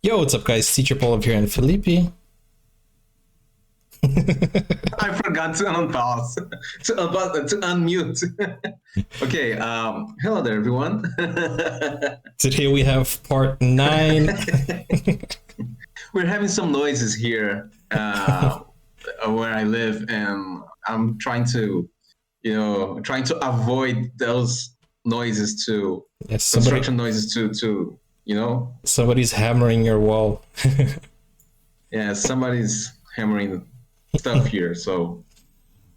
Yo, what's up, guys? Teacher Paul up here and Felipe. I forgot to unpause, to unmute. Okay, hello there, everyone. Today we have part 9. We're having some noises here where I live, and I'm trying to, avoid those noises to Yes, construction noises to. somebody's hammering your wall. Yeah, somebody's hammering stuff here, so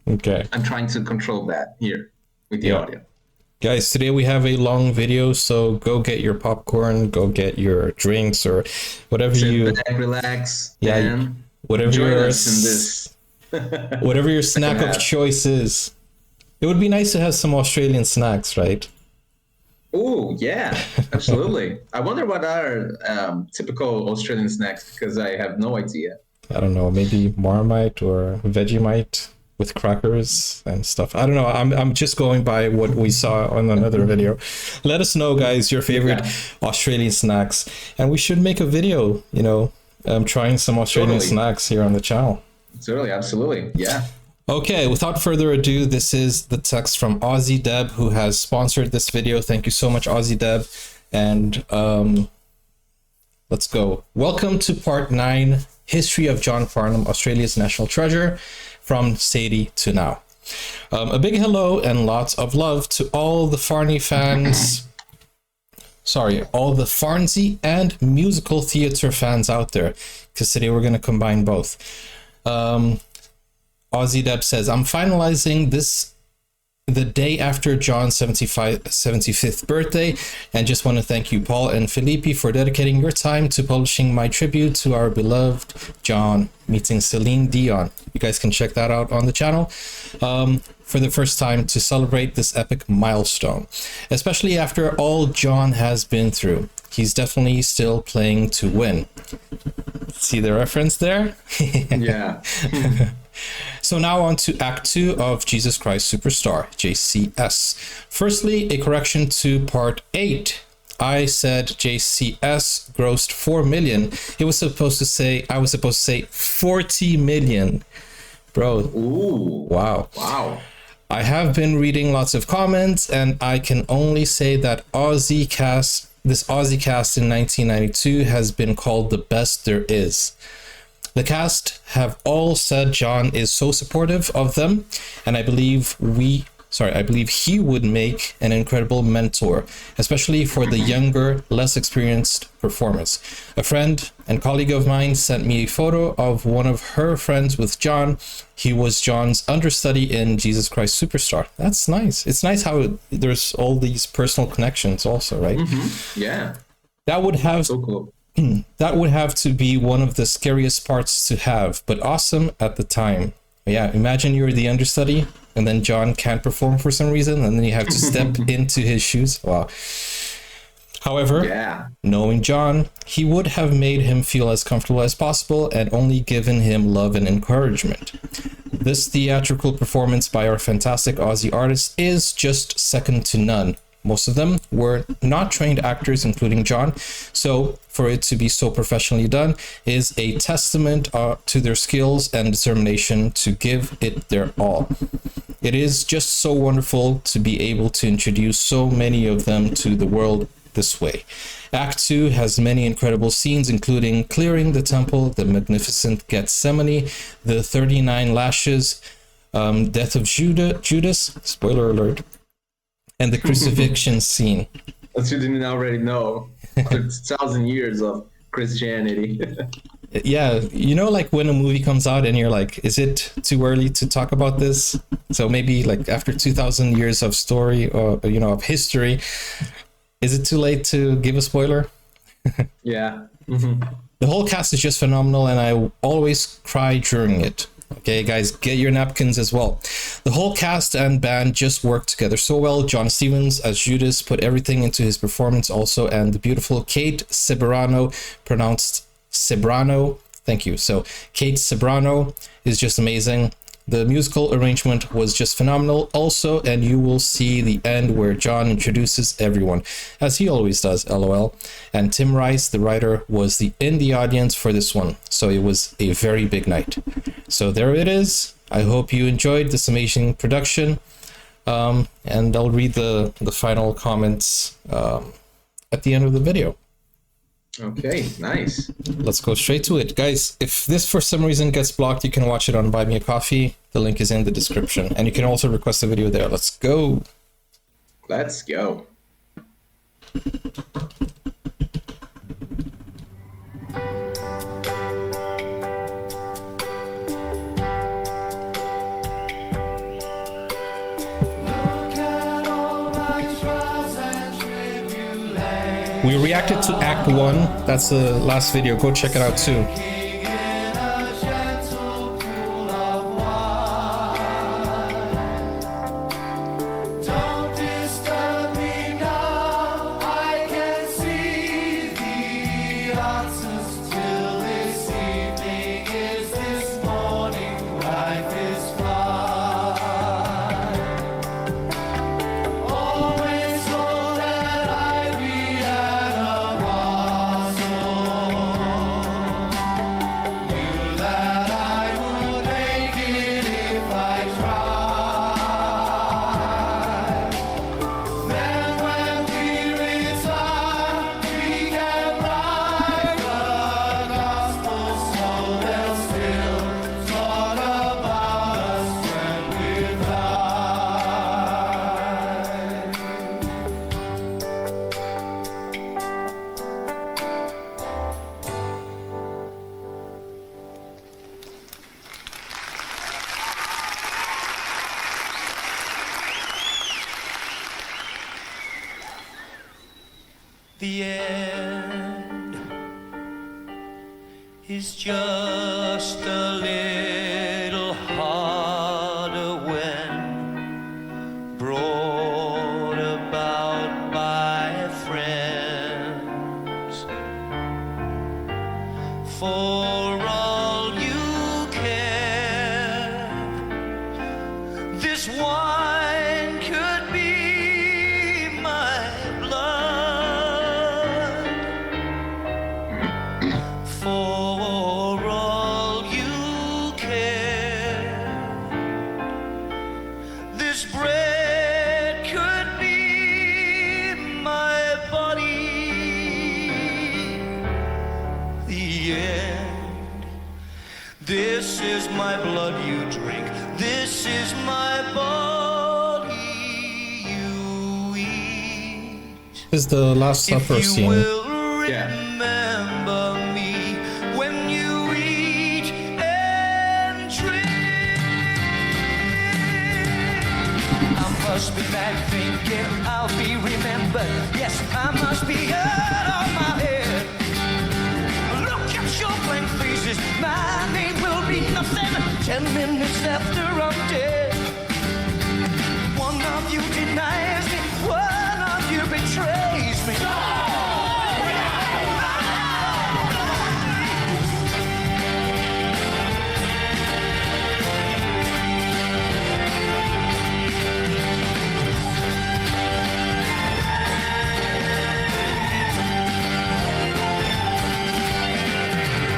Okay. I'm trying to control that here with the audio. Guys, today we have a long video, so go get your popcorn, go get your drinks, or whatever Sit back, relax, and whatever join your us in this. whatever your snack of choice is. It would be nice to have some Australian snacks, right? Oh, yeah, absolutely. I wonder what are typical Australian snacks, because I have no idea. I don't know, maybe Marmite or Vegemite with crackers and stuff. I don't know. I'm just going by what we saw on another video. Let us know, guys, your favorite Australian snacks, and we should make a video, trying some Australian snacks here on the channel. Totally, absolutely, yeah. Okay, without further ado, this is the text from Aussie Deb, who has sponsored this video. Thank you so much, Aussie Deb. And let's go. Welcome to part 9, History of John Farnham, Australia's National Treasure, from Sadie to now. A big hello and lots of love to all the Farney fans. Sorry, all the Farnsey and musical theater fans out there, because today we're going to combine both. Aussie Deb says, I'm finalizing this the day after John's 75th birthday, and just want to thank you, Paul and Felipe, for dedicating your time to publishing my tribute to our beloved John, meeting Celine Dion. You guys can check that out on the channel for the first time to celebrate this epic milestone, especially after all John has been through. He's definitely still playing to win. See the reference there? Yeah. So now on to Act 2 of Jesus Christ Superstar, JCS. Firstly, a correction to Part 8. I said JCS grossed 4 million. I was supposed to say 40 million. Bro. Ooh. Wow. Wow. I have been reading lots of comments, and I can only say that this Aussie cast in 1992 has been called the best there is. The cast have all said John is so supportive of them, and I believe he would make an incredible mentor, especially for the younger, less experienced performers. A friend and colleague of mine sent me a photo of one of her friends with John. He was John's understudy in Jesus Christ Superstar. That's nice. It's nice how there's all these personal connections also, right? Mm-hmm. Yeah. That would have so cool. That would have to be one of the scariest parts to have, but awesome at the time. Yeah, imagine you're the understudy and then John can't perform for some reason, and then you have to step into his shoes. Wow. However, knowing John, he would have made him feel as comfortable as possible and only given him love and encouragement. This theatrical performance by our fantastic Aussie artists is just second to none. Most of them were not trained actors, including John, so for it to be so professionally done is a testament to their skills and determination to give it their all. It is just so wonderful to be able to introduce so many of them to the world this way. Act 2 has many incredible scenes, including clearing the temple, the magnificent Gethsemane, the 39 lashes, death of Judas, spoiler alert, and the crucifixion scene. As you didn't already know, 1,000 years of Christianity. Yeah, like when a movie comes out and you're like, is it too early to talk about this? So maybe like after 2,000 years of story or of history, is it too late to give a spoiler? Yeah. Mm-hmm. The whole cast is just phenomenal, and I always cry during it. Okay, guys, get your napkins as well. The whole cast and band just worked together so well. John Stevens as Judas put everything into his performance also, and the beautiful Kate Ceberano, pronounced Cebrano. Thank you. So Kate Ceberano is just amazing. The musical arrangement was just phenomenal also, and you will see the end where John introduces everyone, as he always does, lol. And Tim Rice, the writer, was in the audience for this one, so it was a very big night. So there it is. I hope you enjoyed this amazing production, and I'll read the final comments at the end of the video. Okay, nice. Let's go straight to it. Guys, if this for some reason gets blocked, you can watch it on Buy Me a Coffee. The link is in the description. And you can also request a video there. Let's go. Let's go. We reacted to Act 1. That's the last video. Go check it out too. The end is just a little harder when brought about by friends. For all you care, this wine could be my blood. For all you care, this bread could be my body. The end. This is my blood you drink. This is my body you eat. This is the Last Supper If you scene. will Yeah. remember me when you eat and drink. I must be back thinking I'll be remembered. Yes, I must be out of my head. Look at your blank faces. My name will be nothing 10 minutes after I'm dead. One of you denies me, one of you betrays me.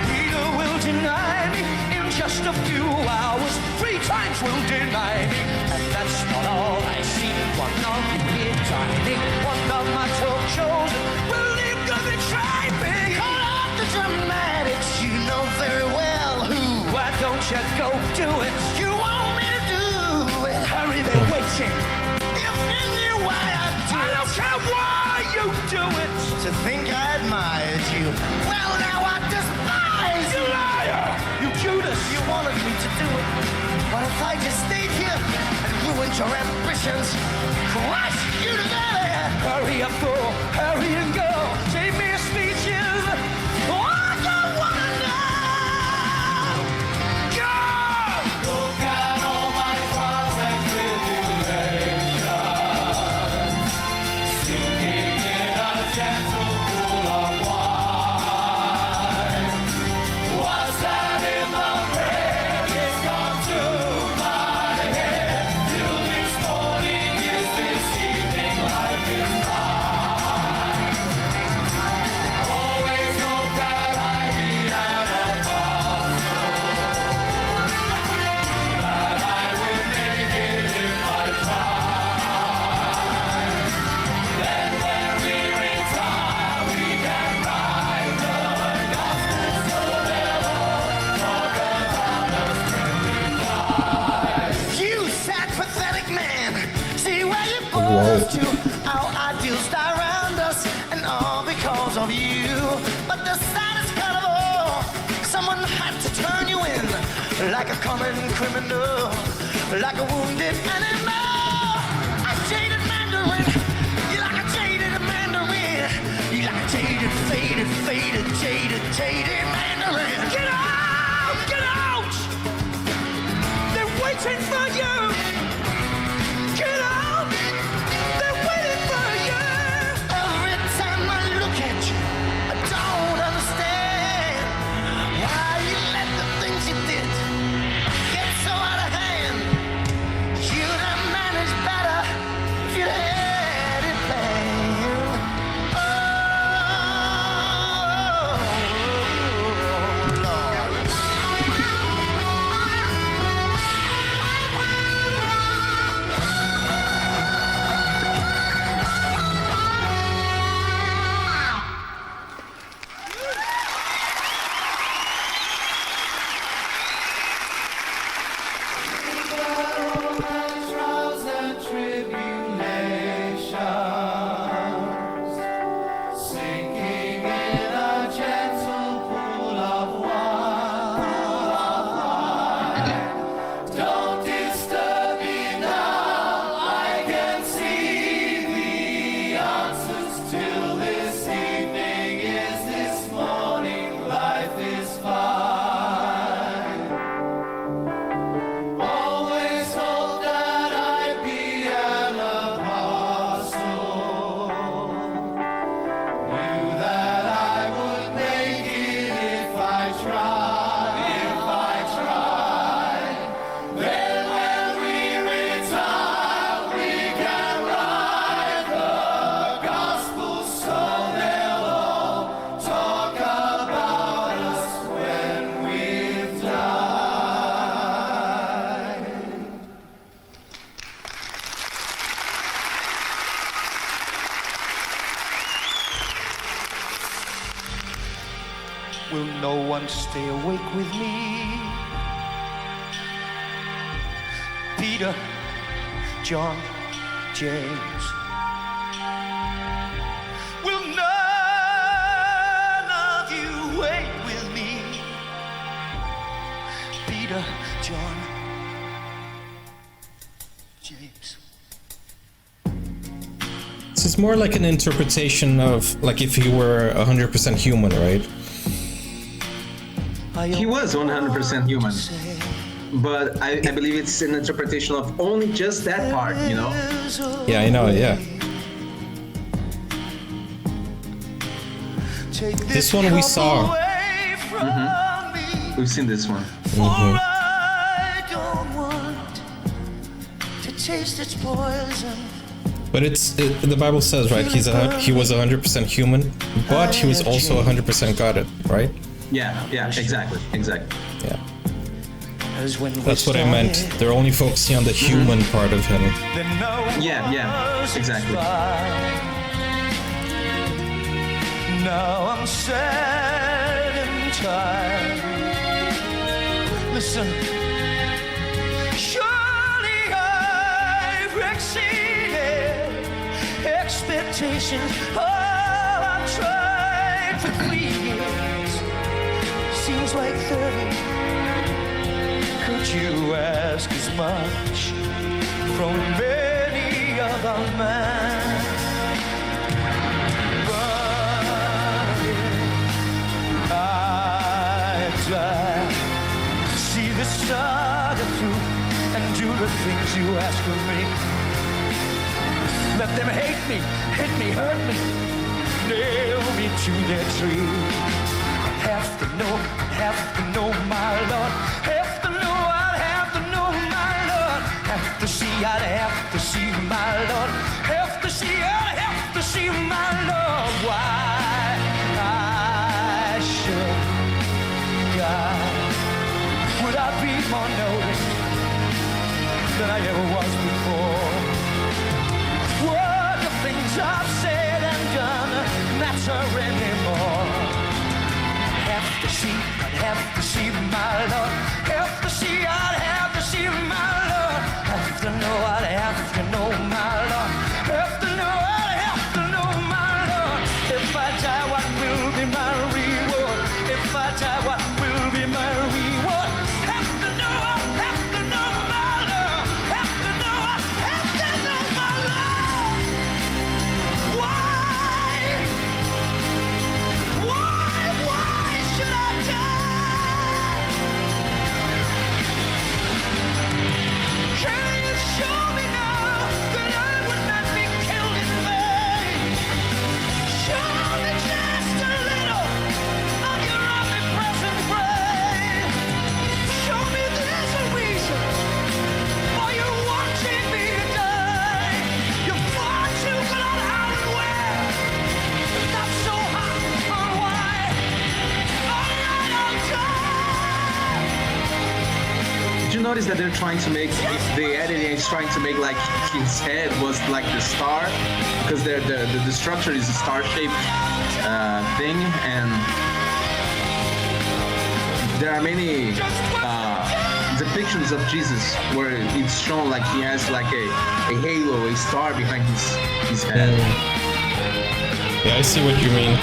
Peter will deny me in just a few hours. 3 times will deny me. And that's not all I see. One of you here dining, one of my 12 chosen will leave to betray me. Call off the dramatics, you know very well who. Why don't you go do it? You want me to do it? Hurry, they're waiting. If you knew why I do it. I don't care why you do it. To think I admired you. Well, now I despise you. Liar! You Judas! You wanted me to do it. What if I just stayed here and ruined your ambitions? Crush you together! Hurry up, go! Hurry and go! Save me speeches! I don't wanna know! Go! Look at all my trials and tribulations, sinking in a gentle pool of wine. What's that in the bread? It's gone to my Our ideals die around us, and all because of you. But the saddest part of all, someone had to turn you in, like a common criminal, like a wounded animal. A jaded mandarin, you like a jaded mandarin. You like a jaded, faded, faded, jaded mandarin. Get out, get out! They're waiting for you. Get out, they're waiting for you. Every time I look at you, I don't understand why you let the things you did get so out of hand. You'd have managed better if you'd had it planned. Oh, Lord. Trials and tribulations, sinking in a gentle pool of wine. Don't disturb me now, I can see the answers till this evening is this morning, life is fine. Always hope that I'd be an apostle. Knew that I would make it if I tried, Then when we retire, we can write the gospel so they'll all talk about us when we've died. Will no one stay awake with me? Peter, John, James. Will none of you wait with me? Peter, John, James. This is more like an interpretation of, like, if he were 100% human, right? He was 100% human, but I believe it's an interpretation of only just that part, you know? Yeah, I know, yeah. This one we saw. We've seen this one. I don't want to taste its poison. But the Bible says, right, he was 100% human, but he was also 100% God, right? Yeah, exactly. Yeah. As when That's what I meant. They're only focusing on the human part of him. Yeah, exactly. Now I'm sad and tired. Listen, surely I've exceeded expectations. Oh, I've tried for 3 years. Seems like 30. Could you ask as much from any other man? But if I die, see the saga through and do the things you ask of me. Let them hate me, hit me, hurt me, nail me to their tree. Have to know, my Lord. Have to know, I'd have to know, my Lord. Have to see, I'd have to see, my Lord. Have to see, I'd have to see, my Lord. Why I should die? Would I be more noticed than I ever was before? What the things I've said and done matter anymore? I'd have to see, my Lord. Have to see, I'd have to see, my Lord. Have to know, I'd have to know, my Lord. Have to know. notice that they're trying to make the editing is trying to make like his head was like the star, because the structure is a star-shaped thing, and there are many depictions of Jesus where it's shown like he has like a halo, a star behind his head. Yeah, I see what you mean.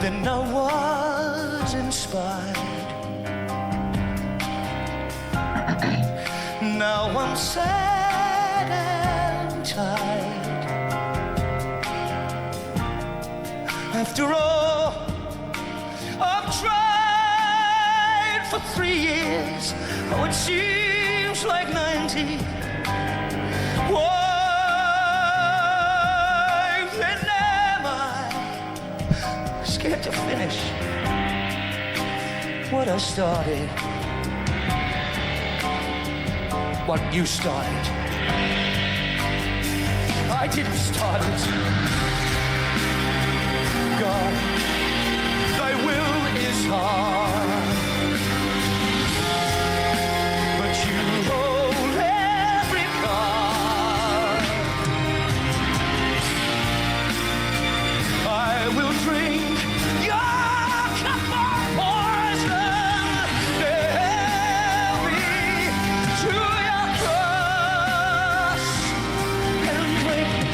Then I was inspired. Now I'm sad and tired. After all, I've tried for 3 years. Oh, it seems like 90. Why then am I scared to finish what I started? What you started. I didn't start it. God, thy will is hard, but you hold every card. I will drink your cup of poison, nail me to your cross, and break me.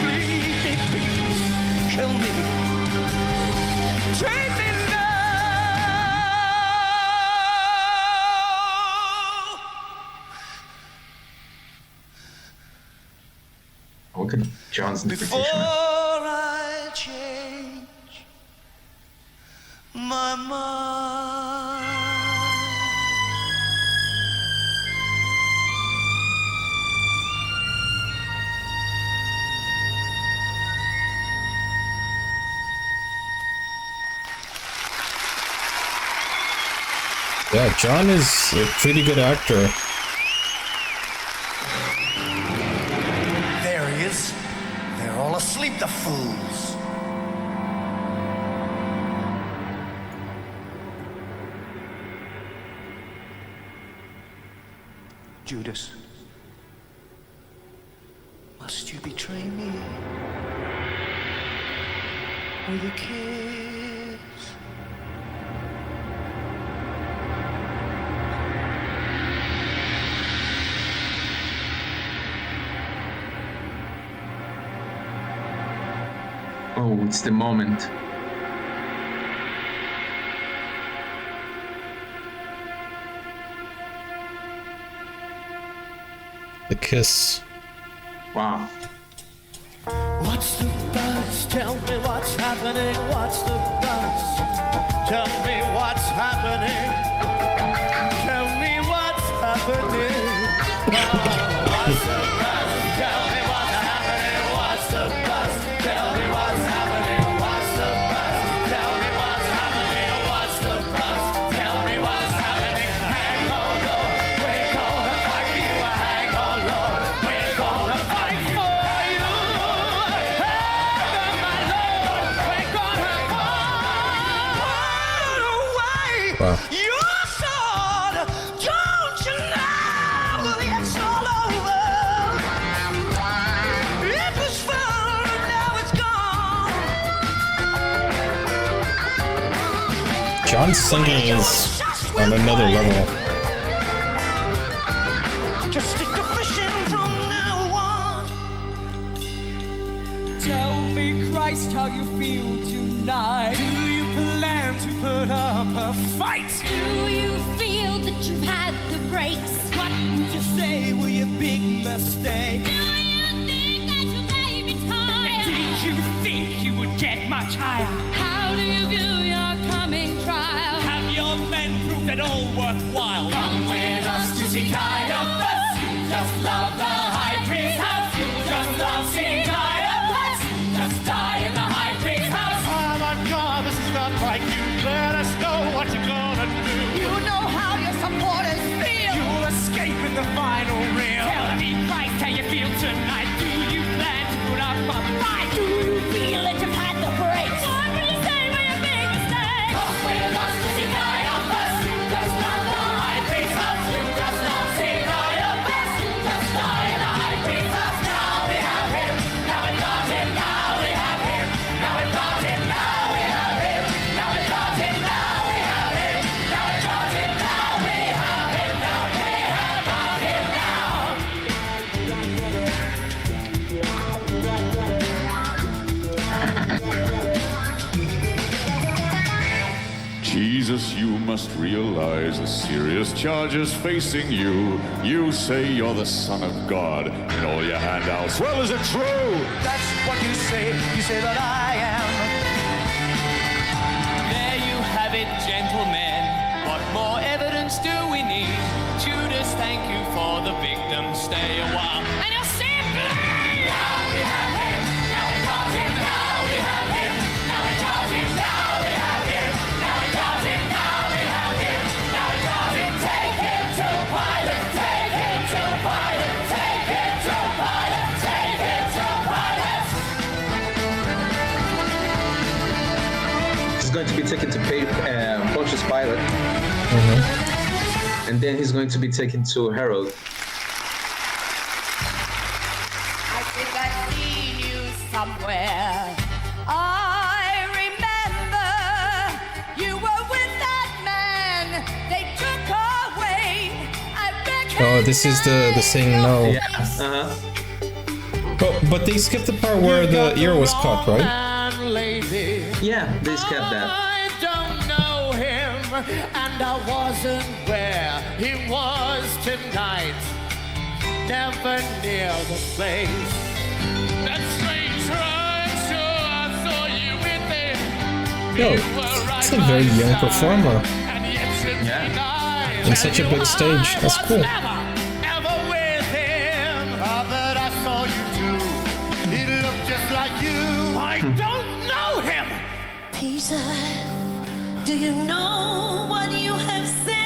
Please, kill me. Take me now. Look at John's Before interpretation. I change my mind. Yeah, John is a pretty good actor. There he is. They're all asleep, the fools. Judas, must you betray me with a kiss? Oh, it's the moment. The kiss. Wow. What's the buzz? Tell me what's happening. What's the buzz? Tell me what's happening. Tell me what's happening. Oh, what's the buzz? Tell me what's happening. What's the buzz? Tell me what's happening. What's the buzz? Tell me what's happening. What's the buzz? Tell me what's happening. Hang on, Lord. We're gonna fight you. Hang on, Lord. We're gonna fight for you. Hang on, my Lord. We're gonna fight away Wow. your sword. Don't you know it's all over? It was fun, now it's gone. John's singing is on another level. Just stick to fishing from now on. Tell me, Christ, how you feel tonight. Do you plan to put up a fight? Do you feel that you've had the breaks? What would you say were your big mistake? Do you think that you may be tired? Did you think you would get much higher? How do you view your coming trial? Have your men proved it all worthwhile? Come Judas is not like you. Let us know what you're gonna do. You know how your supporters feel. You'll escape in the final reel. Tell me, Christ, how you feel tonight. Do you plan to put up a fight? Do you feel that you've had the breaks? What will you say when you make mistakes? Come with us to see Caiaphas. Judas not the high priest of Judas not see Caiaphas. Judas not in the high priest of. Now we have him. Now we got him. Now we have him. Now we got him. Now we have him. Now we got him. Now we have him. Now we got him. Now we have him. Now we have got him now. Jesus, you must realize the serious charges facing you. You say you're the Son of God in all your handouts. Well, is it true? That's what you say. You say that I am. There you have it, gentlemen. What more evidence do we need? Judas, thank you for the victim. Stay a while, and you'll see it bleed. Now we have him. Now we got him. Now we have him. Now we got him. Now we have him. Now we got him. Now we have him. Now we got him. Take him to Pilate. Take him to Pilate. Take him to Pilate. Take him to Pilate. He's going to be taken to Pontius Pilate, and then he's going to be taken to Herod. I think I've seen you somewhere. I remember you were with that man. They took away. Oh, this is the saying no. Yeah. Uh-huh. But they skipped the part where the ear was cut, right? Man, lady. Yeah, they skipped that. I don't know him, and I wasn't where he was tonight. Never near the place. That strange ride, sure I saw you with him. Yo, it's a very young performer And yet you denied in such a big stage. That's cool. never, ever with him. I bet I saw you too. He looked just like you. I don't know him. Peter, do you know what you have said?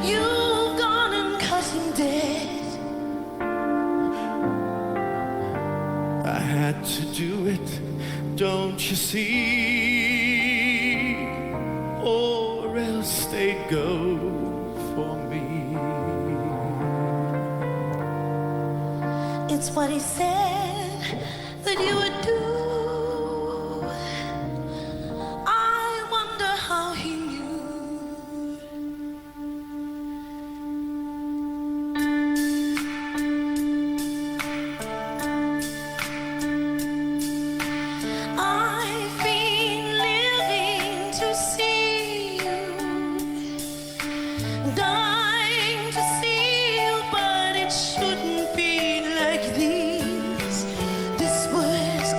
You've gone and cut him dead. I had to do it, don't you see? Or else they'd go for me. It's what he said that you would do. I wonder how he knew. I've been living to see you, dying to see you, but it shouldn't be like these. This was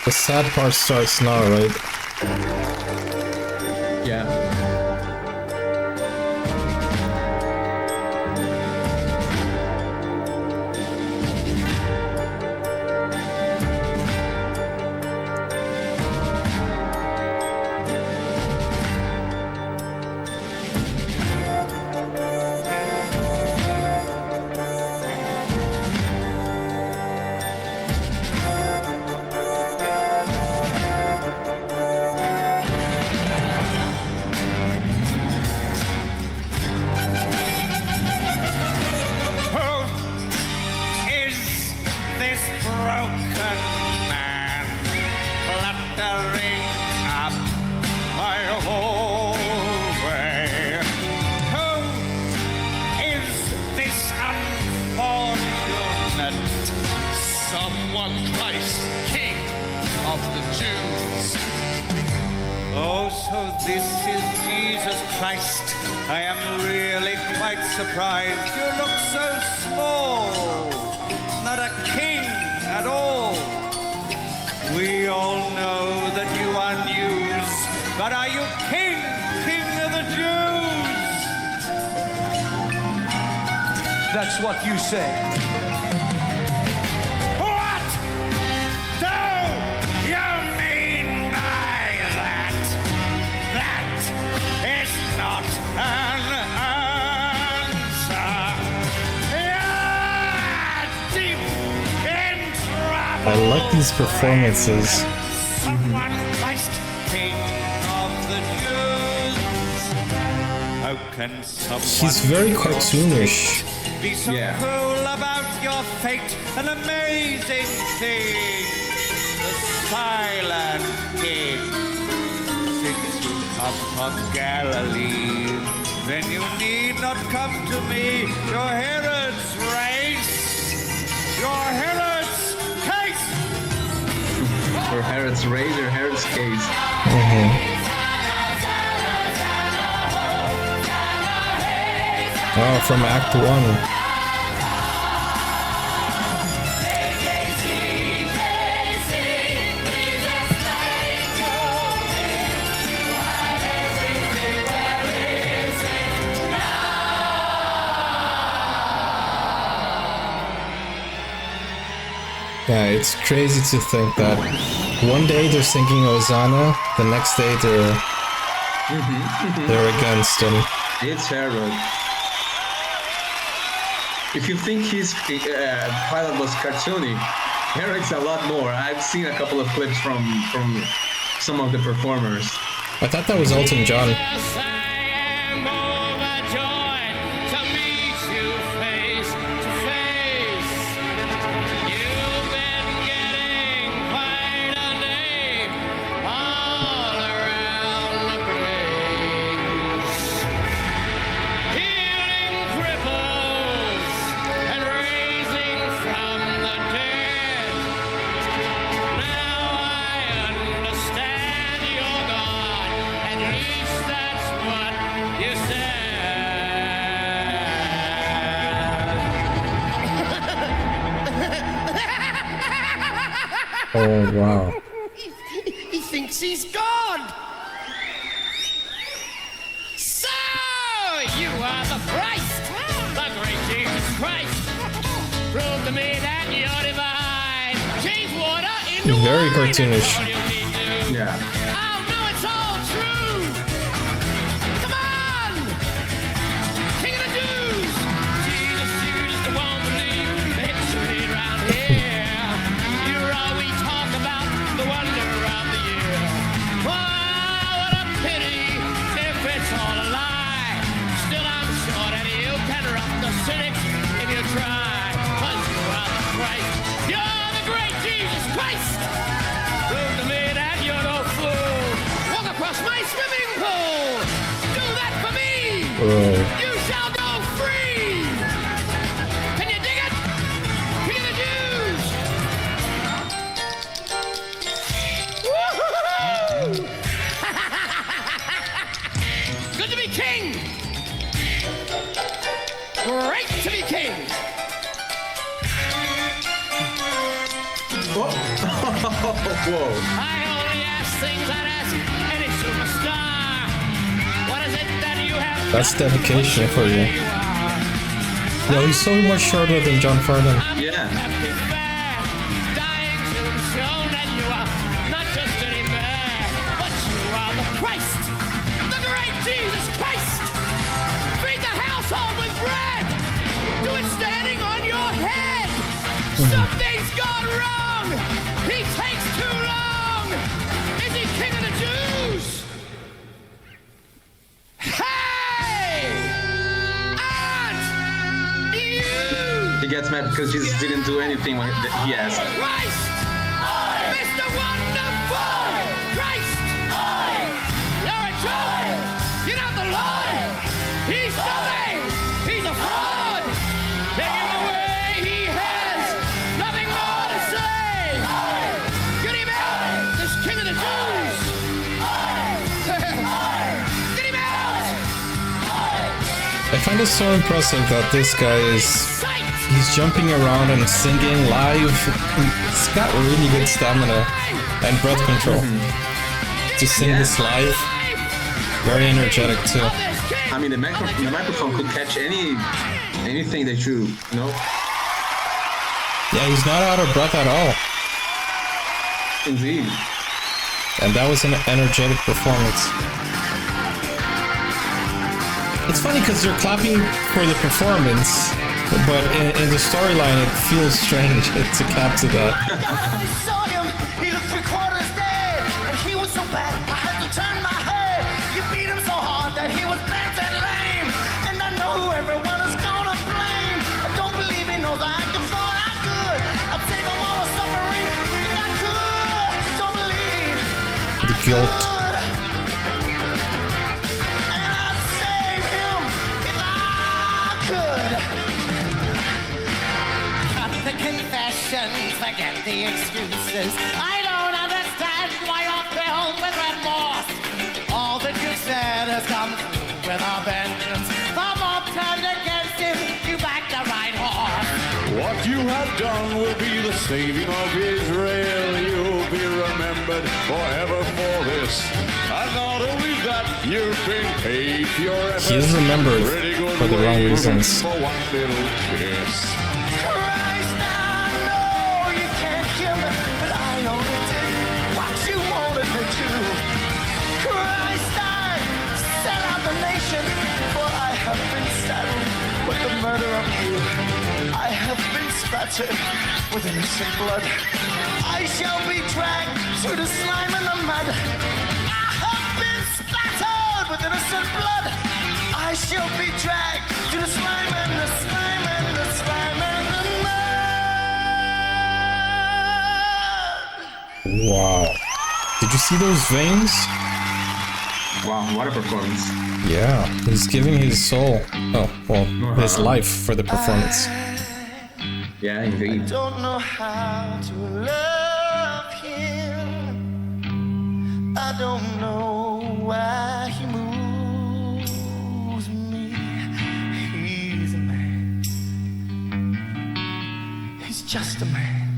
The sad part starts now, right? Yeah. Oh, so this is Jesus Christ. I am really quite surprised. You look so small. Not a king at all. We all know that you are news. But are you king? King of the Jews? That's what you say. What do you mean by that? That is not an answer. You're deep in trouble. I like these performances. Someone Christ, King of the Jews. How can someone He's very cartoonish. be so Yeah. cruel about your fate? An amazing thing. The silent king. Since you come from Galilee, then you need not come to me. Your Herod's race. Your Herod's case. Or Herod's raise or Herod's case. Oh, from Act 1. Yeah, it's crazy to think that one day they're singing Hosanna, the next day they're against him. It's Herod. If you think Pilate was cartoony, Herod's a lot more. I've seen a couple of clips from some of the performers. I thought that was Elton John. Yes, I am overjoyed to meet you face to face. You've been getting quite a name all around the place. Healing cripples and raising from the dead. Now I understand your God. At least that's what you said. Oh, wow. He thinks he's God. So, you are the Christ, the great Jesus Christ. Prove to me that you're divine. Change water into Very wine. cartoonish. That's all you need to. Yeah. Oh, no, it's all true. Come on. King of the Jews. Jesus, Judas, the one believe. The history around here. You're all we talk about, the wonder of the year. Wow, what a pity if it's all a lie. Still, I'm sure that you can rock the cynics if you try. 'Cause you are the Christ. You're the great Jesus Christ. Prove to me that you're no fool. Walk across my swimming pool. Do that for me. Oh. You shall go free. Can you dig it? King of the Jews. Woo-hoo-hoo! Good to be king. Great to be king. Whoa. I only ask things I'd ask any superstar. What is it that you have? That's dedication for you. Yo, he's so much shorter than John Farnham. Yeah. Dying to show that you are not just any man, but you are the Christ, the great Jesus Christ. Feed the household with bread. Do it standing on your head. Something's gone wrong. He takes too long. Is he king of the Jews? Hey! Aren't you? He gets mad because Jesus didn't do anything when he asked. Christ! Mr. Wonderful! Christ! You're a joke! You're not the Lord! He's nothing! He's a fraud! Take him away! He has nothing more to say! Get him out! This king of the Jews! Get him out! I find it so impressive that this guy he's jumping around and singing live. He's got really good stamina and breath control to sing this live. Very energetic too. I mean, the microphone could catch anything that you know. Yeah, he's not out of breath at all. Indeed. And that was an energetic performance. It's funny because they're clapping for the performance, but in the storyline it feels strange to clap to that. I saw him. He looked 3/4 dead, and he was so bad I had to turn my head. You beat him so hard that he was bent and lame, and I know who everyone is gonna blame. I don't believe he knows I acted for I could. I'd save him all the suffering if I could. Don't believe The guilt. and I'd save him if I could. Cut the confessions, forget the excuses. I don't understand why you're filled with remorse. All that you said has come through with a vengeance. The mob turned against him, you backed the right horse. What you have done will be the saving of Israel. You'll be remembered forever for this. And not only that, you've been paid for your efforts. He is remembered Pretty good for the wrong way reasons. For one little kiss. Christ, I know you can't kill me, but I only did what you wanted me to. Christ, I sell out the nation, for I have been saddled with the murder of you. I have been spattered with innocent blood. I shall be dragged through the slime and the mud. I have been spattered with innocent blood. I shall be dragged through the slime and the slime and the slime and the mud. Wow. Did you see those veins? Wow, what a performance. Yeah, he's giving his soul. Oh, well, his life for the performance. Yeah, indeed. Don't know how to love him. I don't know why he moves me. He's a man. He's just a man.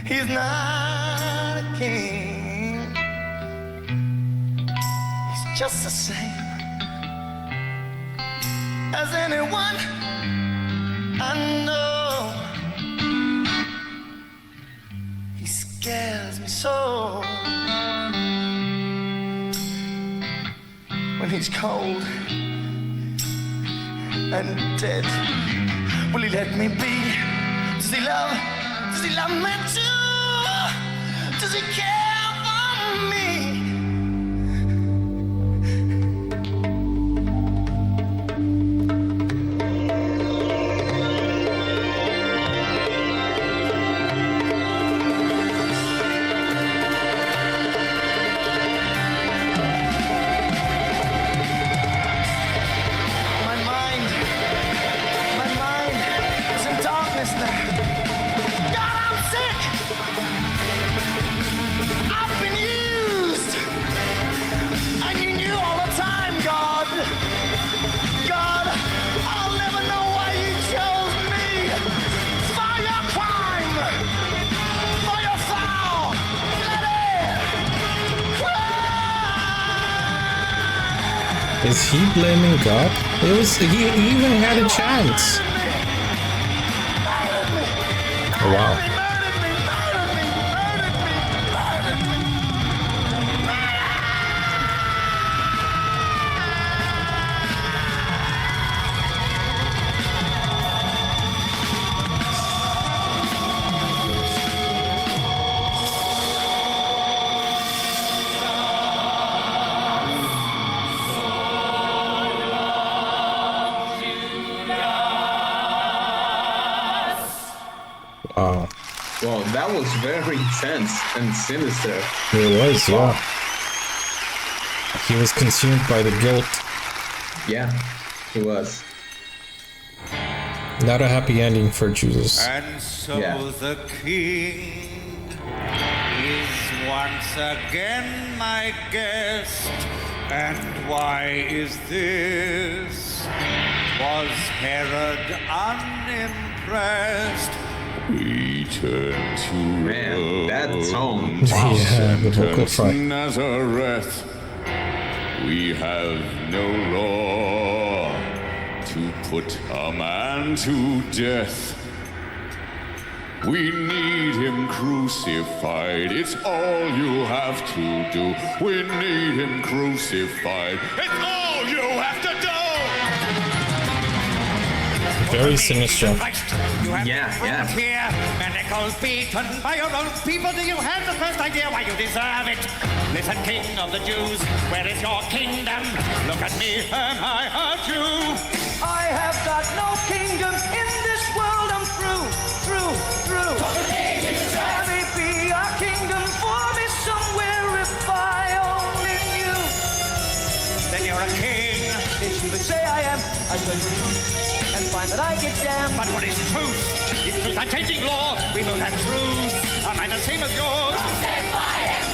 He's not a king. He's just the same as anyone I know. He scares me so when he's cold and dead. Will he let me be? Does he love me too? Does he care for me? My mind is in darkness now. God, I'm sick. Is he blaming God? He even had a chance. Oh, wow. Wow. Well, that was very intense and sinister. It was, yeah. He was consumed by the guilt. Yeah, he was. Not a happy ending for Judas. And so Yeah. the king is once again my guest. And why is this? Was Herod unimpressed? We turn to Man, that tone. Yeah, the vocal fry. Nazareth. We have no law to put a man to death. We need him crucified. It's all you have to do. We need him crucified. It's all you have to do. Very sinister. Yeah. Here, manacles beaten by your own people. Do you have the first idea why you deserve it? Listen, King of the Jews, where is your kingdom? Look at me, and I hurt you. I have got no kingdom in this world. I'm through. There may be a kingdom for me somewhere if I only knew. Then you're a king. If you would say I am, I tell you the truth and find that I get damned. But what is truth? If truth are changing law, we both have truth. Am I the same as yours?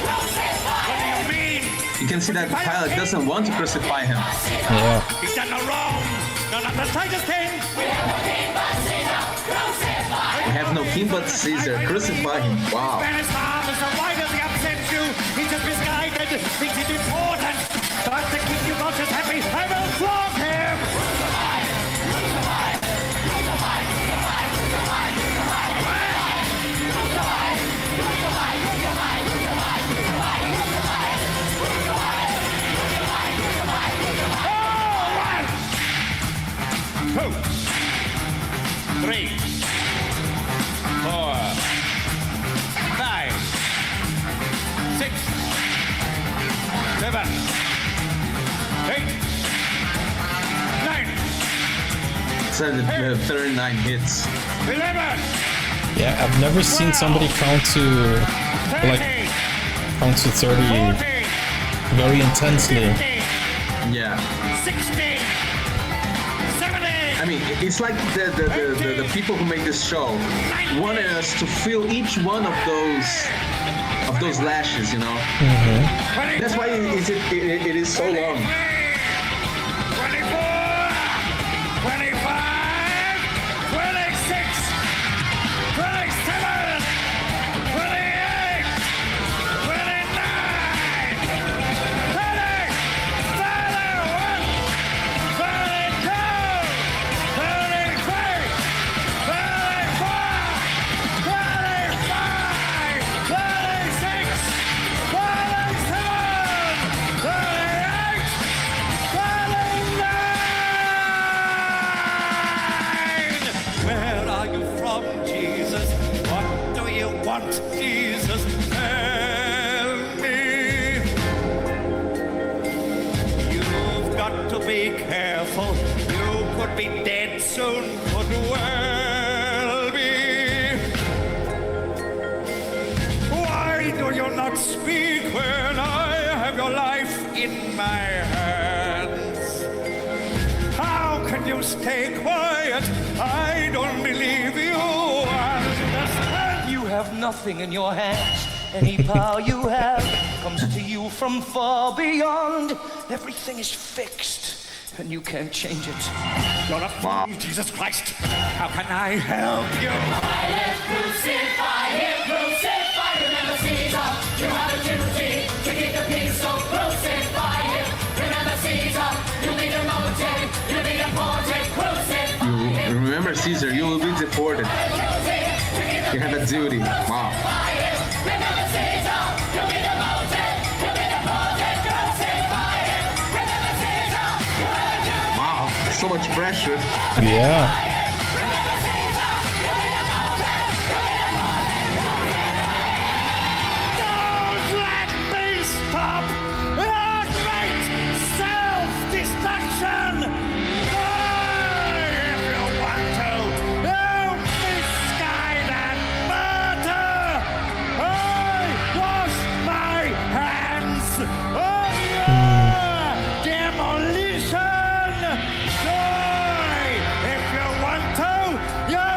What do you mean? You can see that Pilate doesn't want to crucify him. Yeah. He's done no wrong. None of the slightest thing. We have no king but Caesar. Crucify him. Wow. Spanish arm is so why does he upset you? He's just misguided. Thinks it's important. But to keep you conscious happy, I will flog him. All right. 2, 3, 4, 5, 6, 7, 8, 9, So the 39 hits. 11, Yeah, I've never seen somebody count to 13, 30 14, very intensely. 15, Yeah. 16, 17. I mean, it's like the people who make this show wanted us to feel each one of those lashes, you know. That's why it is so long. 24, 25, 26, 27, 28, 29, 30, 31, 32, 33, 34, 35, 36, 37, 38, 39. Where are you from, Jesus? What do you want, Jesus? Tell me. You've got to be careful. You could be dead soon, could well be. Why do you not speak when I have your life in my hands? How can you stay quiet? I don't believe you understand. You have nothing in your hands. Any power you have comes to you from far beyond. Everything is fixed, and you can't change it. You're a fool, Jesus Christ. How can I help you? Crucify him, crucify him, remember Caesar. You have a duty to keep the peace, so crucify him. Remember Caesar, you Caesar, you will be deported. You have a duty. Wow. Wow, so much pressure. Yeah. Don't let me stop your great self-destruction! If you want to, don't misguide and murder! I wash my hands of your demolition! Die if you want to, you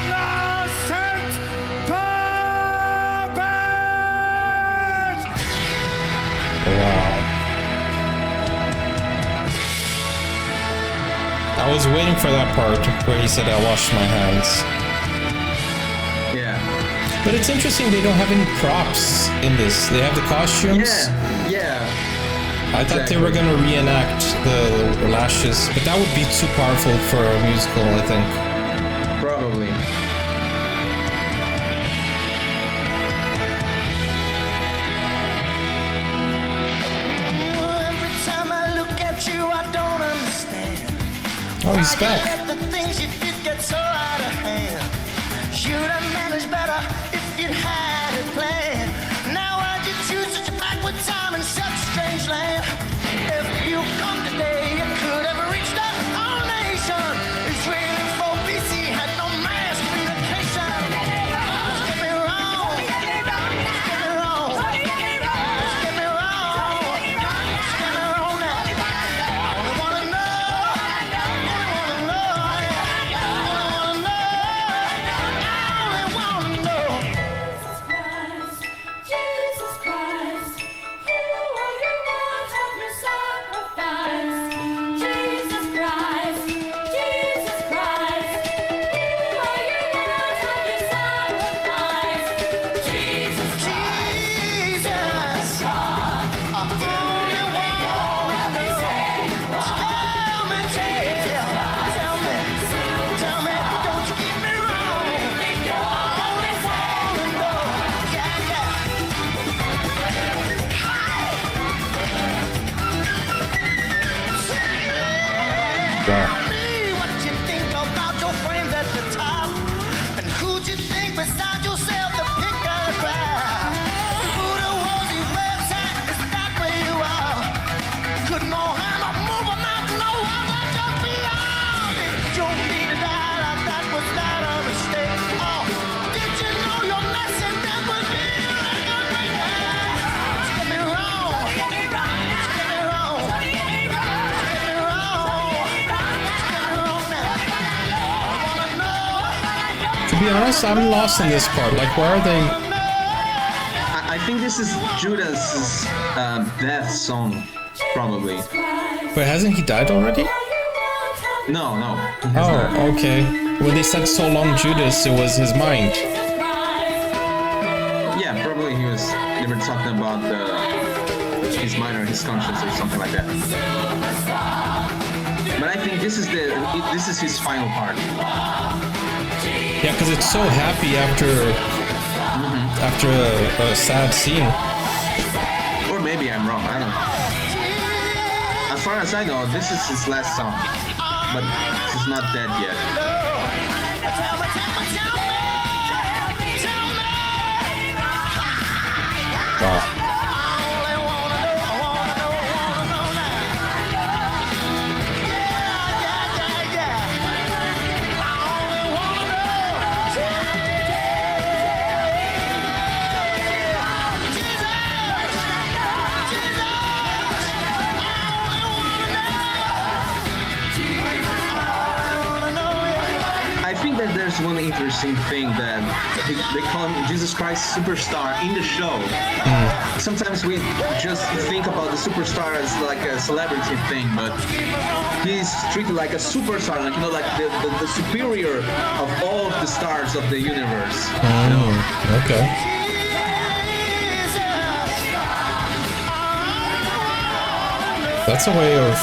innocent puppet! Wow. I was waiting for that part where he said I washed my hands. Yeah. But it's interesting they don't have any props in this. They have the costumes. Yeah. I thought they were gonna reenact the lashes, but that would be too powerful for a musical, I think. Probably. Every time I look at you, I don't understand. Oh, he's Why back. you let the things you did get so out of hand? Should have managed better if you'd had it planned. Now why'd you choose such a backward time in such a strange land? If you come today, you could have reached the whole nation. Israel for BC had no mass communication. Just get me wrong. Just get me wrong. Just get me wrong. Just get me wrong now. I only wanna know. I only wanna know. I only wanna know. Jesus Christ, you are your one of your sacrifice. Jesus Christ, Jesus Christ, you are your one of your sacrifice. Jesus Christ, Jesus. I only wanna know. Tell me, don't you get me wrong. I only wanna know. Yeah, yeah. Wow. Me, what you think about your friends at the top? And who'd you think beside yourself to pick up the crowd? Who the was his website? Is that where you are? Couldn't know how to move a mountain, no other just beyond. Did you need to die like that? Was that a mistake? Oh, did you know your message that would be like a great day? Just get me wrong. Just get me wrong. Just get me wrong. Just get me wrong now. I wanna know. To be honest, I'm lost in this part. Like, why are they? I think this is Judas's death song, probably. But hasn't he died already? No. he has not. Oh, okay. When they said so long Judas, it was his mind. Yeah, probably they were talking about his mind or his conscience or something like that. But I think this is his final part. Yeah, because it's so happy after a sad scene. Or maybe I'm wrong, I don't know. As far as I know, this is his last song. But he's not dead yet. Wow. That there's one interesting thing that they call him Jesus Christ Superstar in the show. Sometimes we just think about the superstar as like a celebrity thing, but he's treated like a superstar, like like the superior of all of the stars of the universe. Okay. That's a way of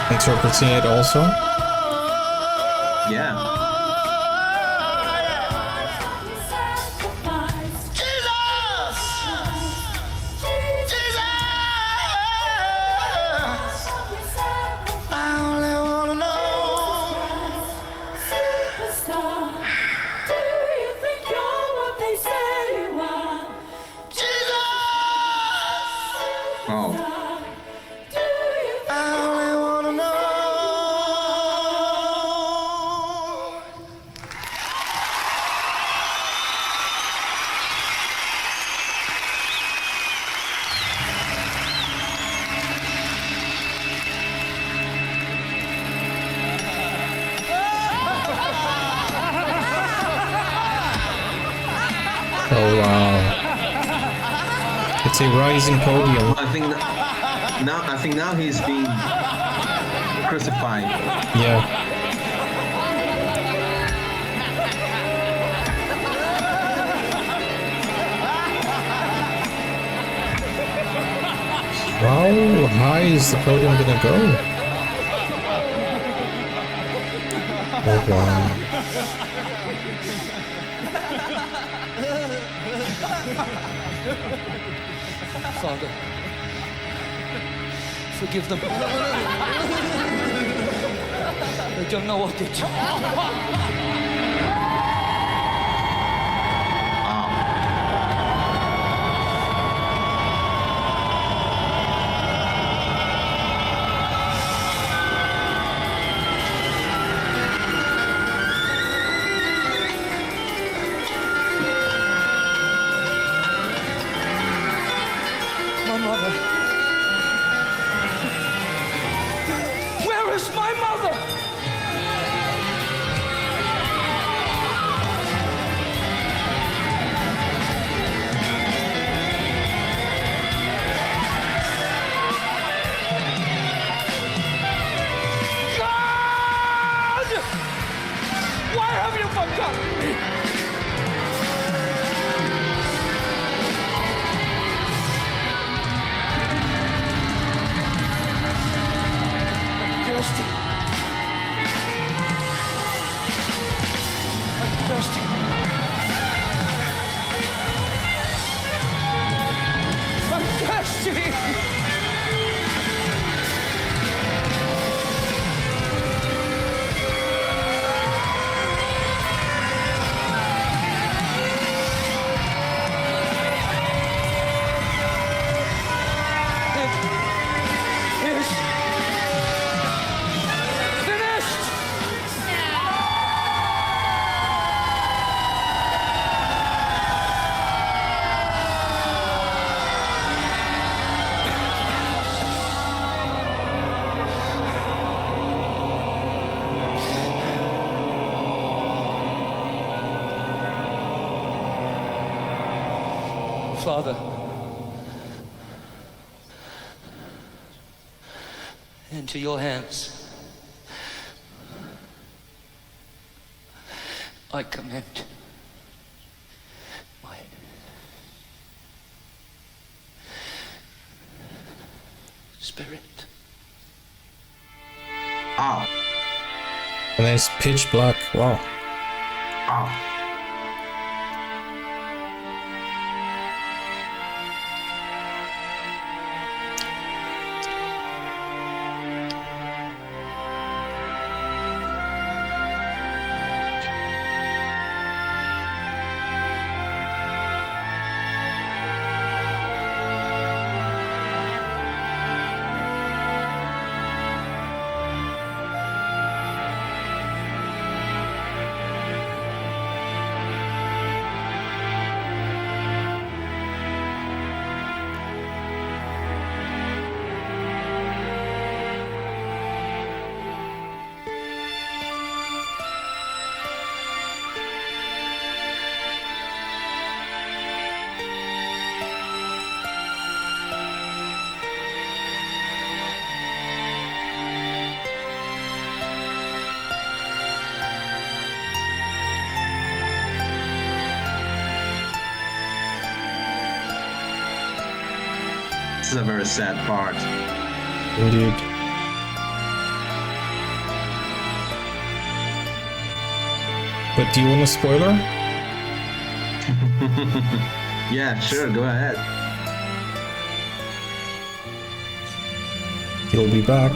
interpreting it also. Yeah. Oh wow. It's a rising podium. I think now he's being crucified. Yeah. How high is the podium gonna go? Oh wow. Father, forgive them. They don't know what they do. My mother. Where is my mother? God! Why have you forgotten me? Thirsty. I'm thirsty. I'm thirsty. It is finished. Father, into your hands I commend my spirit. Ow. And then it's pitch black. Wow. Ow. This is a very sad part. Indeed. But do you want a spoiler? Yeah, sure, go ahead. He'll be back.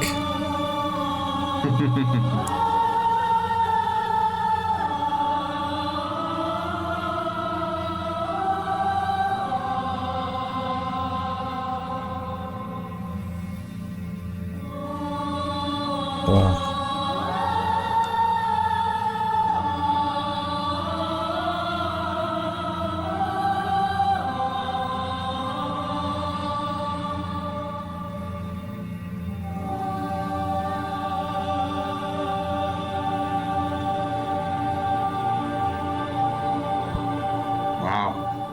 Wow. Wow.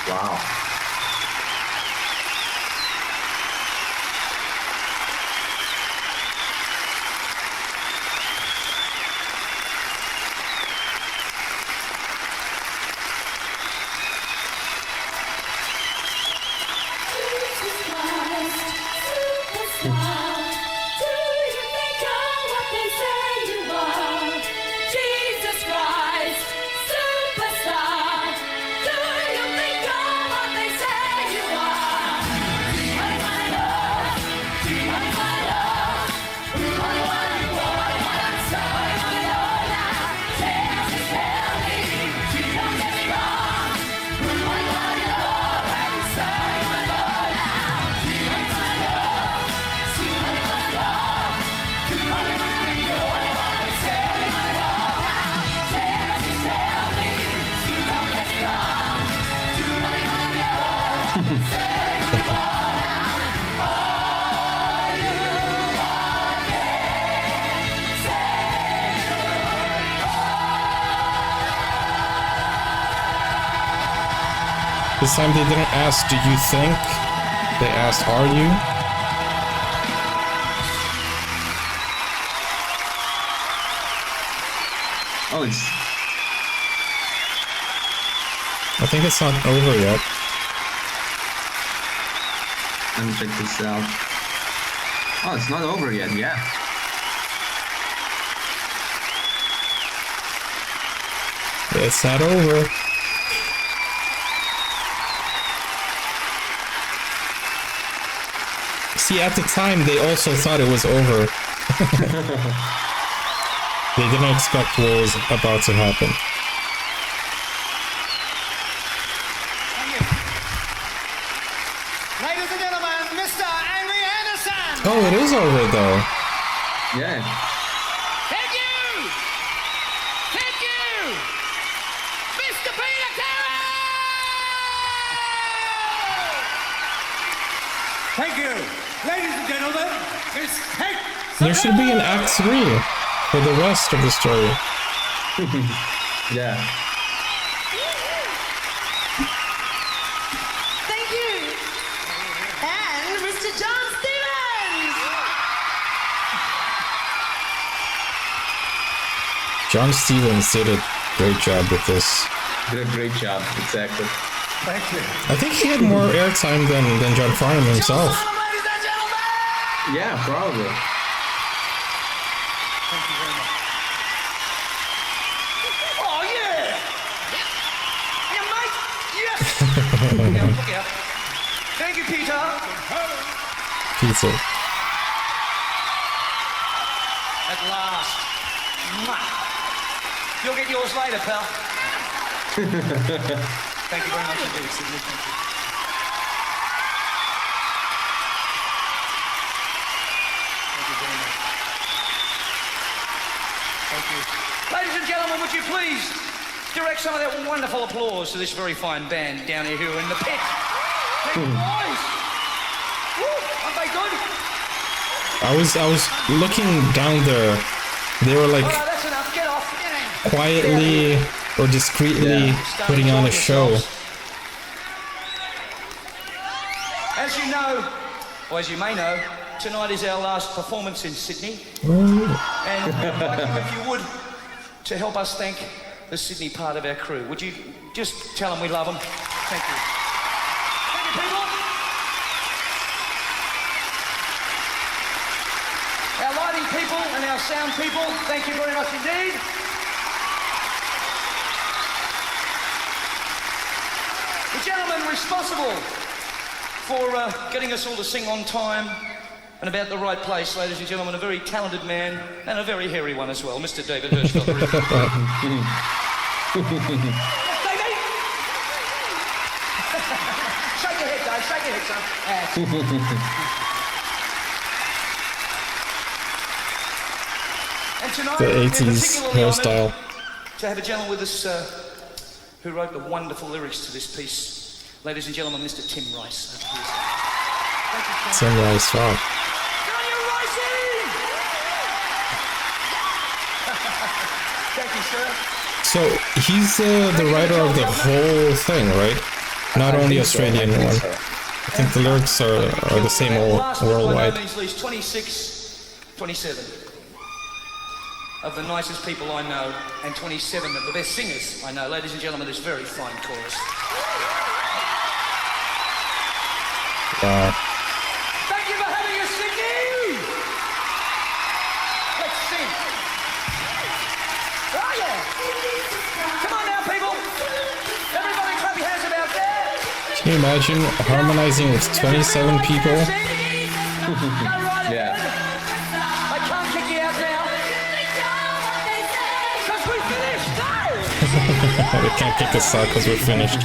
Wow. Jesus Christ, Superstar. Do you think you're what they say you are? What I love, what I love, what you want, what I'm sorry, what I know now. Tell me, don't get me wrong. What I love, I'm sorry, what I know now. What I love, see what I love, what I know, what I say, what I know now. Tell me, see don't get me wrong. What I know, say what I know now. All you want is This time they didn't ask, do you think? They asked, are you? Oh, it's I think it's not over yet. let me check this out. Oh, it's not over yet. Yeah. It's not over. See, at the time, they also thought it was over. They didn't expect what was about to happen. Ladies and gentlemen, Mr. Angry Anderson! Oh, it is over, though. Yeah. Thank you! Thank you! Mr. Peter Carroll! Thank you. Ladies and gentlemen, it's Hank. There should be an Act 3 for the rest of the story. Yeah. Thank you. And Mr. John Stevens. John Stevens did a great job with this. Did a great job. Exactly. Thank you. I think he had more airtime than John Farnham himself. Ladies and gentlemen! Yeah, probably. Thank you very much. Oh, yeah! Yeah, mate! Yes! Look out. Thank you, Peter. Pizza. At last. Mwah. You'll get yours later, pal. Thank you very much indeed, Sydney. Thank you. Thank you very much. Thank you. Ladies and gentlemen, would you please direct some of that wonderful applause to this very fine band down here who are in the pit. Thank you, boys. Woo, aren't they good? I was looking down there. They were like All right, that's enough. Get off. Get in. quietly or discreetly putting on a show. As you know, or as you may know, tonight is our last performance in Sydney. Oh. And I'd like you, if you would, to help us thank the Sydney part of our crew. Would you just tell them we love them? Thank you. Thank you, people. Our lighting people and our sound people, thank you very much indeed. The gentleman responsible for getting us all to sing on time and about the right place, ladies and gentlemen, a very talented man and a very hairy one as well, Mr. David Hirschfeld. Shake your head, Dave. Shake your head, son. And tonight, The we're 80s particularly hairstyle. honoured to have a gentleman with us who wrote the wonderful lyrics to this piece. Ladies and gentlemen, Mr. Tim Rice. Thank you, Tim. Tim Rice, wow. Thank you, sir. So he's the writer of the whole thing, right? Not I only think so, Australian I think one. so. I think the lyrics are the same all worldwide. By no means least, 26, 27 of the nicest people I know, and 27 of the best singers I know. Ladies and gentlemen, this very fine chorus. Wow. Thank you for having us singing! Let's sing. Oh yeah! Come on now, people! Everybody clap your hands about there! Can you imagine harmonizing with 27 people? Yeah. I can't kick you out now. Because we finished! They can't kick us out because we're finished.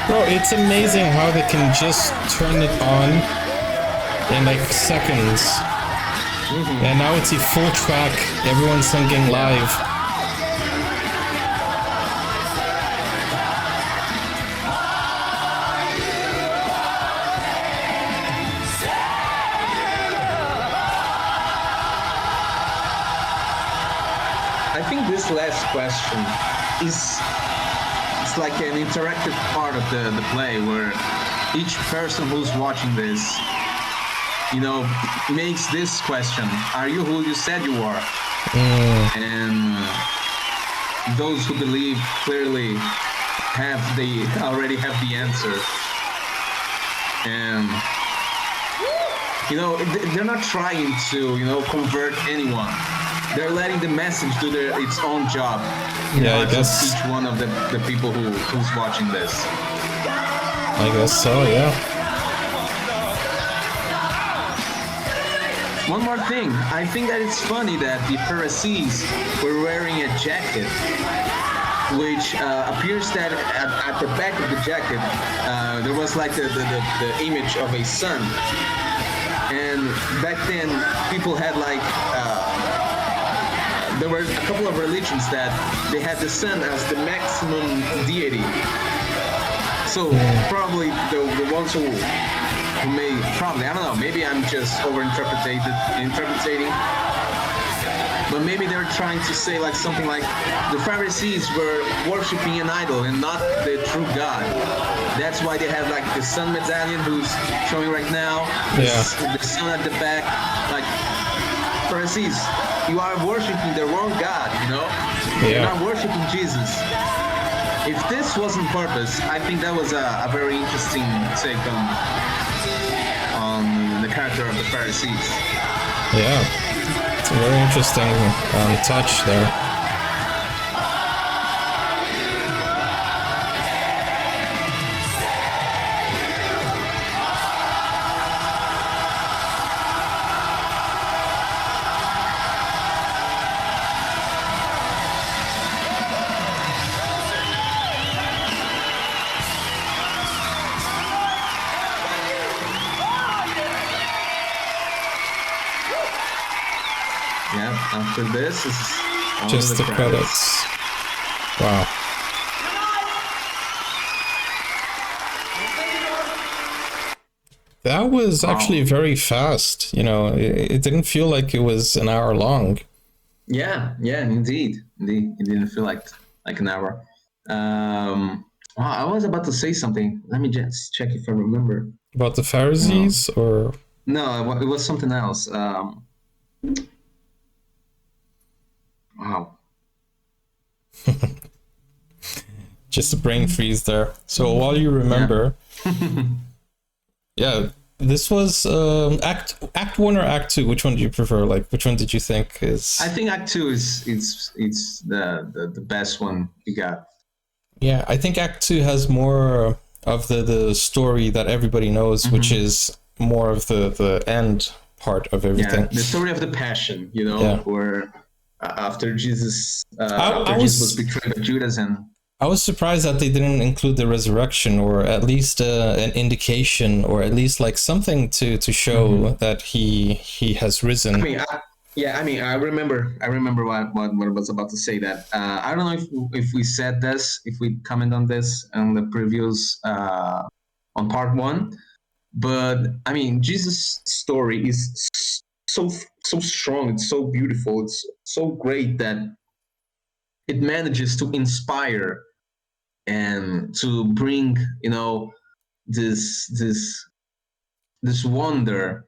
Bro, it's amazing how they can just turn it on in like seconds. And now it's a full track, everyone's singing live. I think this last question is it's like an interactive part of the play where each person who's watching this, you know, makes this question: are you who you said you are? And those who believe clearly already have the answer. And you know, they're not trying to, you know, convert anyone. They're letting the message do its own job. Yeah, I guess. Each one of the people who's watching this. I guess so, yeah. One more thing. I think that it's funny that the Pharisees were wearing a jacket, which appears that at the back of the jacket there was like the image of a sun. And back then, people had like there were a couple of religions that they had the sun as the maximum deity. So probably the ones who may probably, I don't know, maybe I'm just interpreting, but maybe they're trying to say like something like the Pharisees were worshiping an idol and not the true God. That's why they have like the sun medallion who's showing right now. Yeah. The sun at the back, like Pharisees, you are worshiping the wrong God, you know? Yeah. You're not worshiping Jesus. If this wasn't purpose, I think that was a very interesting take on the character of the Pharisees. Yeah. It's a very interesting touch there. Yeah, after this is all Just the credits. Wow. That was actually very fast. You know, it didn't feel like it was an hour long. Yeah, indeed. It didn't feel like an hour. I was about to say something. Let me just check if I remember. About the Pharisees, or No, it was something else. Wow. just a brain freeze there. So while you remember, yeah, this was Act 1 or Act 2. Which one do you prefer? Like, which one did you think is? I think Act 2 is the best one you got. Yeah, I think Act 2 has more of the story that everybody knows, which is more of the end part of everything. Yeah, the story of the passion, you know, where after Jesus, Jesus was betrayed by Judas, and I was surprised that they didn't include the resurrection, or at least an indication, or at least like something to show that he has risen. I mean, I remember what I was about to say. That I don't know if we said this, if we comment on this on the previews on part 1, But I mean, Jesus' story is so strong. It's so beautiful. It's so great that it manages to inspire and to bring, you know, this wonder,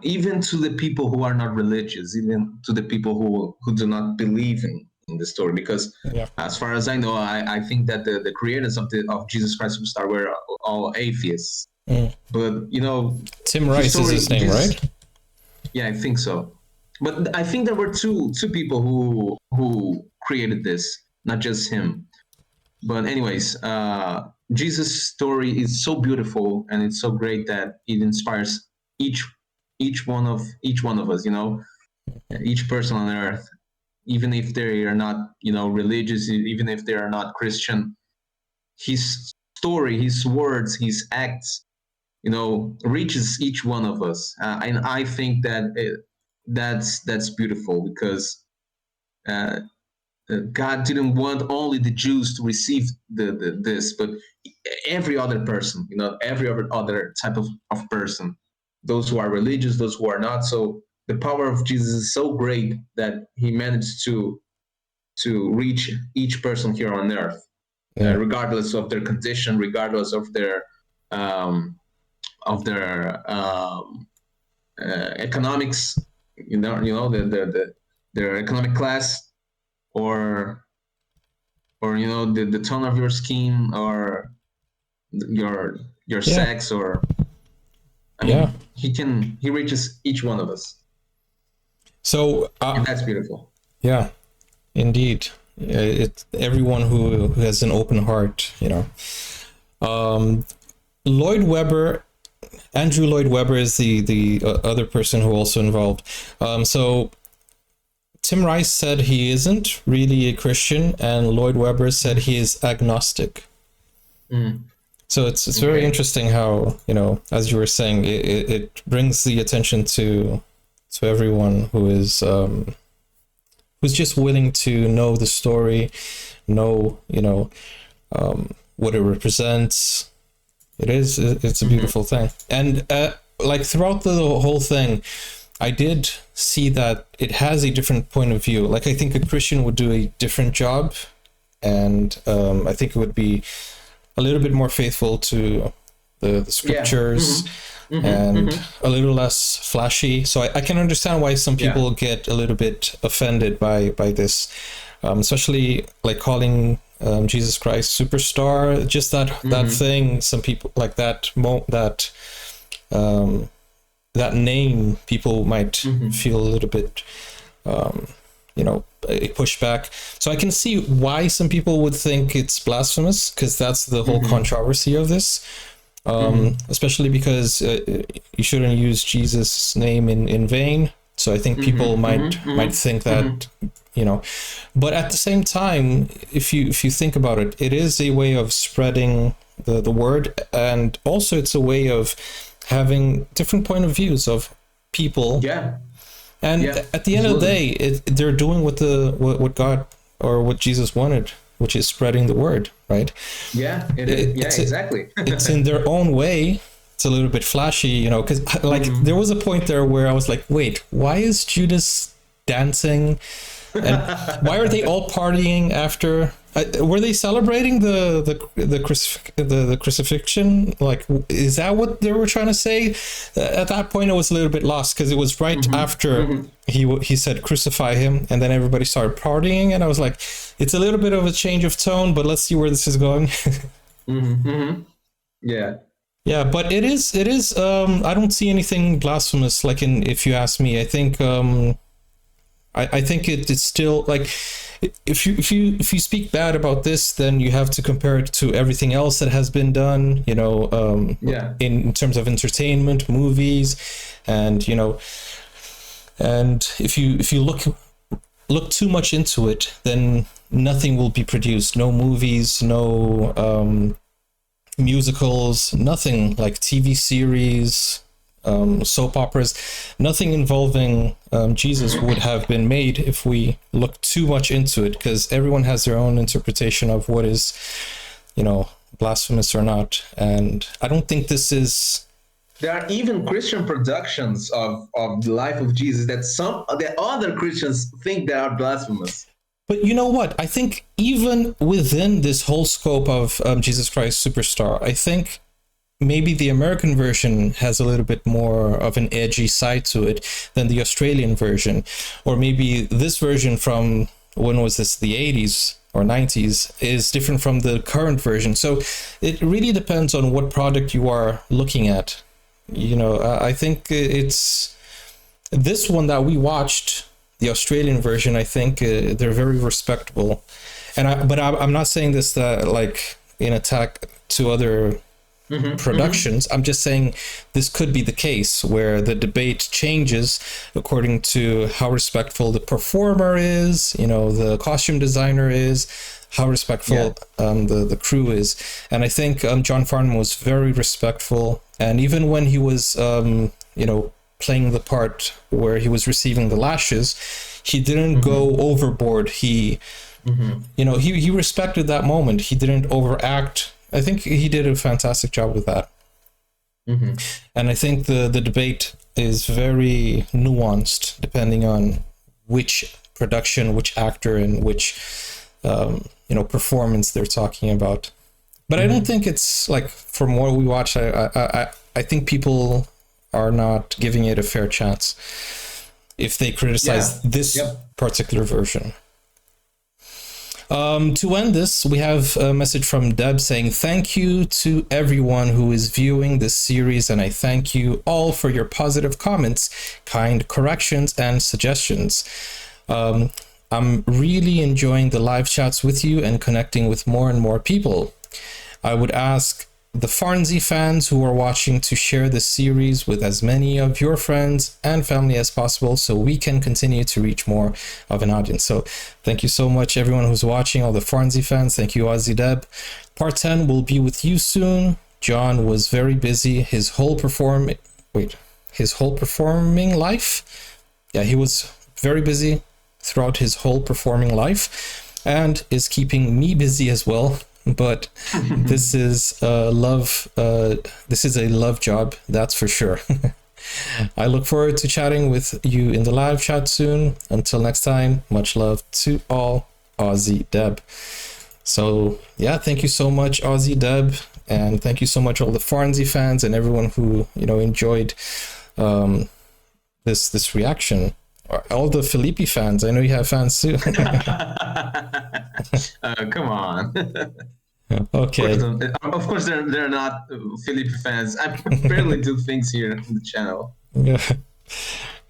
even to the people who are not religious, even to the people who do not believe in the story. Because Yeah. as far as I know, I think that the creators of Jesus Christ Superstar were all atheists. But you know, Tim Rice is his name, right? Yeah, I think so. But I think there were two people who created this, not just him. But anyways, Jesus' story is so beautiful and it's so great that it inspires each one of us. You know, each person on earth, even if they are not, you know, religious, even if they are not Christian. His story, his words, his acts, you know, reaches each one of us, and I think that that's beautiful because God didn't want only the Jews to receive this, but every other person, you know, every other type of person, those who are religious, those who are not. So the power of Jesus is so great that he managed to reach each person here on earth, regardless of their condition, regardless of their economics, their economic class, or you know, the tone of your skin, or your sex, or I mean, he reaches each one of us. So and that's beautiful. Yeah, indeed. It's everyone who has an open heart, you know. Andrew Lloyd Webber is the other person who also involved. So Tim Rice said he isn't really a Christian, and Lloyd Webber said he is agnostic. So it's very interesting how, you know, as you were saying, it brings the attention to everyone who is who's just willing to know the story, know, you know, what it represents. It's a beautiful thing. And like throughout the whole thing, I did see that it has a different point of view. Like, I think a Christian would do a different job, and I think it would be a little bit more faithful to the scriptures, and a little less flashy. So I can understand why some people get a little bit offended by this, especially like calling Jesus Christ Superstar, just that thing. Some people like that that name, people might feel a little bit you know, a pushback. So I can see why some people would think it's blasphemous, because that's the whole controversy of this. Especially because you shouldn't use Jesus' name in vain. So I think people might think that, you know, but at the same time, if you think about it, it is a way of spreading the word, and also it's a way of having different point of views of people. And at the end of the day, they're doing what God or what Jesus wanted, which is spreading the word, right? Exactly. It's in their own way. It's a little bit flashy, you know, because like there was a point there where I was like, wait, why is Judas dancing? And why are they all partying after? Were they celebrating the crucifixion? Like, is that what they were trying to say? At that point, I was a little bit lost, because it was right after he said crucify him, and then everybody started partying, and I was like, it's a little bit of a change of tone, but let's see where this is going. Yeah, but it is. I don't see anything blasphemous. Like, if you ask me, I think I think it's still like, if you speak bad about this, then you have to compare it to everything else that has been done, you know, in terms of entertainment, movies, and, you know, and if you look too much into it, then nothing will be produced. No movies, no musicals, nothing, like TV series, soap operas, nothing involving Jesus would have been made if we look too much into it, because everyone has their own interpretation of what is, you know, blasphemous or not. And I don't think this is... There are even Christian productions of the life of Jesus that other Christians think they are blasphemous. But you know what? I think even within this whole scope of Jesus Christ Superstar, I think maybe the American version has a little bit more of an edgy side to it than the Australian version. Or maybe this version from, when was this, the 80s or 90s, is different from the current version. So it really depends on what product you are looking at. You know, I think it's this one that we watched, the Australian version. I think they're very respectable, and I'm not saying this like in attack to other productions. I'm just saying this could be the case where the debate changes according to how respectful the performer is, you know, the costume designer is, how respectful the crew is. And I think John Farnham was very respectful. And even when he was, you know, playing the part where he was receiving the lashes, he didn't go overboard. He, you know, he respected that moment. He didn't overact. I think he did a fantastic job with that. And I think the debate is very nuanced depending on which production, which actor, and which, you know, performance they're talking about. But I don't think it's like, from what we watch, I think people are not giving it a fair chance if they criticize this particular version. To end this, we have a message from Deb saying, thank you to everyone who is viewing this series, and I thank you all for your positive comments, kind corrections, and suggestions. I'm really enjoying the live chats with you and connecting with more and more people. I would ask the Farnsey fans who are watching to share this series with as many of your friends and family as possible so we can continue to reach more of an audience. So thank you so much, everyone who's watching, all the Farnsey fans. Thank you, Ozzy Deb. Part 10 will be with you soon. John was very busy. His whole performing life. Yeah, he was very busy throughout his whole performing life and is keeping me busy as well. But this is a love job, that's for sure. I look forward to chatting with you in the live chat soon. Until next time, much love to all. Ozzy Deb. So yeah, thank you so much, Ozzy Deb, and thank you so much all the Farnsey fans and everyone who, you know, enjoyed this reaction. All the Felipe fans, I know you have fans too. Come on. Okay. Of course they're not Felipe fans. I barely do things here on the channel.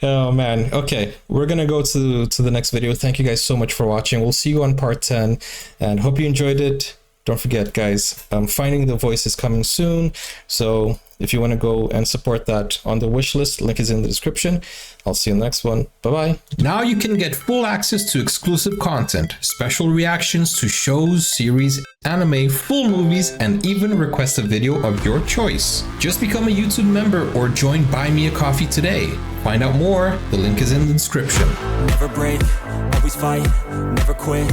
Oh man. Okay, we're gonna go to the next video. Thank you guys so much for watching. We'll see you on part 10 and hope you enjoyed it. Don't forget, guys, Finding the Voice is coming soon, so if you want to go and support that on the wish list, link is in the description. I'll see you in the next one. Bye-bye. Now you can get full access to exclusive content, special reactions to shows, series, anime, full movies, and even request a video of your choice. Just become a YouTube member or join Buy Me a Coffee today. Find out more, the link is in the description. Never break, always fight, never quit,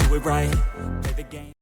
do it right, play the game.